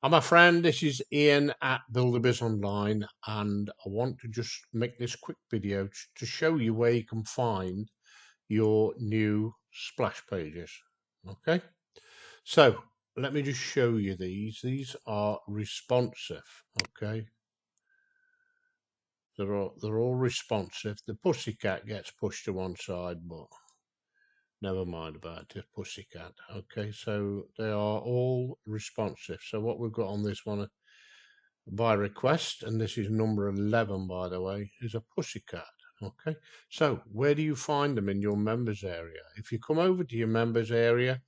Hi, my friend. This is Ian at Buildabiz Online, and I want to just make this quick video to show you where you can find your new splash pages. Okay, so let me just show you these. These are responsive. Okay, they're all responsive. The pussycat gets pushed to one side, but never mind about the pussycat. Okay, so they are all responsive. So what we've got on this one by request, and this is number 11, by the way, is a pussycat. Okay, so where do you find them in your members area? If you come over to your members area,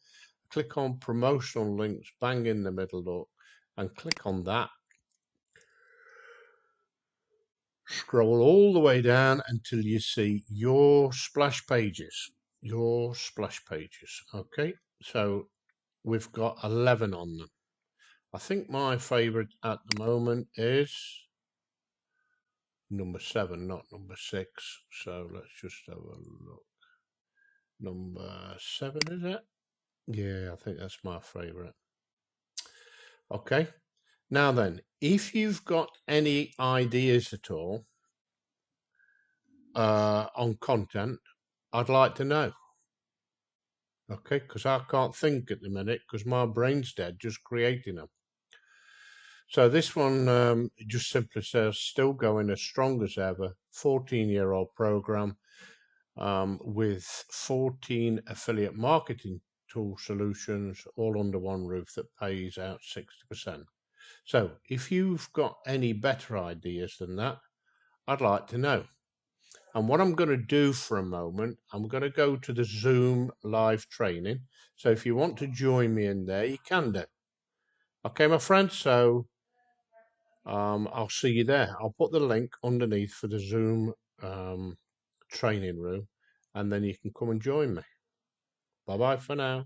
click on promotional links, bang in the middle, look, and click on that. Scroll all the way down until you see your splash pages. Your splash pages. Okay, so we've got 11 on them. I think my favorite at the moment is number 7, not number 6. So let's just have a look. Number 7, is it? Yeah, I think that's my favorite. Okay. Now then, if you've got any ideas at all on content, I'd like to know. Okay, because I can't think at the minute because my brain's dead just creating them. So this one just simply says, still going as strong as ever, 14-year-old program with 14 affiliate marketing tool solutions all under one roof that pays out 60%. So if you've got any better ideas than that, I'd like to know. And what I'm going to do for a moment, I'm going to go to the Zoom live training. So if you want to join me in there, you can do. Okay, my friend. So I'll see you there. I'll put the link underneath for the Zoom training room, and then you can come and join me. Bye bye for now.